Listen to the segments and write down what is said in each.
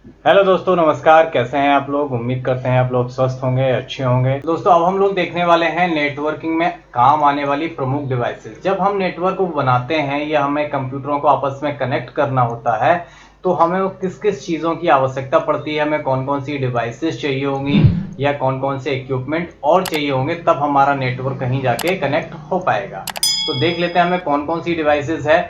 Hello दोस्तों, नमस्कार। कैसे हैं आप लोग? उम्मीद करते हैं आप लोग स्वस्थ होंगे, अच्छे होंगे। दोस्तों, अब हम लोग देखने वाले हैं नेटवर्किंग में काम आने वाली प्रमुख डिवाइसेस। जब हम नेटवर्क को बनाते हैं या हमें कंप्यूटरों को आपस में कनेक्ट करना होता है, तो हमें वो किस किस चीज़ों की आवश्यकता पड़ती है, हमें कौन कौन सी डिवाइसेस चाहिए होंगी या कौन कौन से इक्विपमेंट और चाहिए होंगे, तब हमारा नेटवर्क कहीं जाके कनेक्ट हो पाएगा। तो देख लेते हैं हमें कौन कौन सी डिवाइसेस है।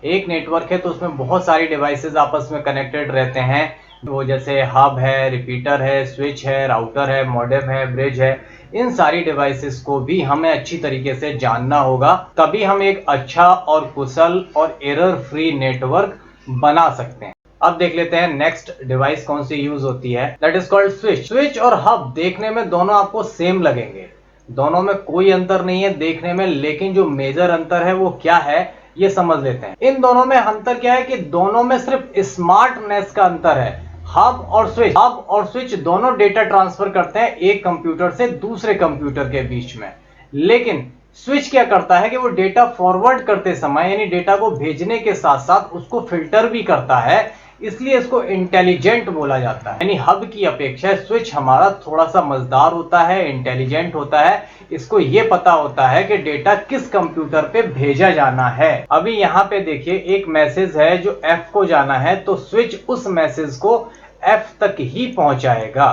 एक नेटवर्क है तो उसमें बहुत सारी डिवाइसेस आपस में कनेक्टेड रहते हैं। वो जैसे हब है, रिपीटर है, स्विच है, राउटर है, मॉडेम है, ब्रिज है। इन सारी डिवाइसेस को भी हमें अच्छी तरीके से जानना होगा, तभी हम एक अच्छा और कुशल और एरर फ्री नेटवर्क बना सकते हैं। अब देख लेते हैं नेक्स्ट डिवाइस कौन सी यूज होती है। That is called switch. Switch और हब देखने में दोनों आपको सेम लगेंगे, दोनों में कोई अंतर नहीं है देखने में, लेकिन जो मेजर अंतर है वो क्या है ये समझ लेते हैं। इन दोनों में अंतर क्या है कि दोनों में सिर्फ स्मार्टनेस का अंतर है। हब और स्विच दोनों डेटा ट्रांसफर करते हैं एक कंप्यूटर से दूसरे कंप्यूटर के बीच में, लेकिन स्विच क्या करता है कि वो डेटा फॉरवर्ड करते समय यानी डेटा को भेजने के साथ साथ उसको फिल्टर भी करता है, इसलिए इसको इंटेलिजेंट बोला जाता है। यानी हब की अपेक्षा स्विच हमारा थोड़ा सा मजेदार होता है, इंटेलिजेंट होता है। इसको ये पता होता है कि डेटा किस कंप्यूटर पे भेजा जाना है। अभी यहाँ पे देखिए एक मैसेज है जो एफ को जाना है, तो स्विच उस मैसेज को एफ तक ही पहुंचाएगा।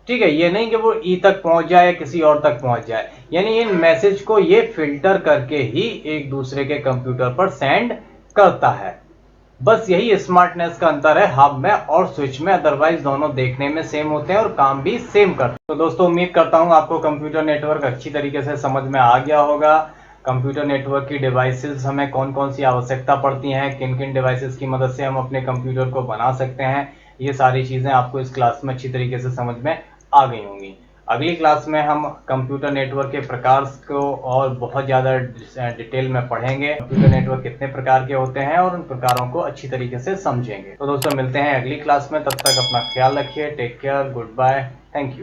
ठीक है, ये नहीं कि वो ई तक पहुंच जाए, किसी और तक पहुंच जाए। यानी इन मैसेज को ये फिल्टर करके ही एक दूसरे के कंप्यूटर पर सेंड करता है। बस यही स्मार्टनेस का अंतर है हब में और स्विच में, अदरवाइज दोनों देखने में सेम होते हैं और काम भी सेम करते हैं। तो दोस्तों, उम्मीद करता हूं आपको कंप्यूटर नेटवर्क अच्छी तरीके से समझ में आ गया होगा। कंप्यूटर नेटवर्क की डिवाइसेस हमें कौन कौन सी आवश्यकता पड़ती हैं, किन किन डिवाइसेस की मदद से हम अपने कंप्यूटर को बना सकते हैं, ये सारी चीज़ें आपको इस क्लास में अच्छी तरीके से समझ में आ गई होंगी। अगली क्लास में हम कंप्यूटर नेटवर्क के प्रकार को और बहुत ज़्यादा डिटेल में पढ़ेंगे। कंप्यूटर नेटवर्क कितने प्रकार के होते हैं और उन प्रकारों को अच्छी तरीके से समझेंगे। तो दोस्तों, मिलते हैं अगली क्लास में। तब तक अपना ख्याल रखिए। Take care, good bye, thank you.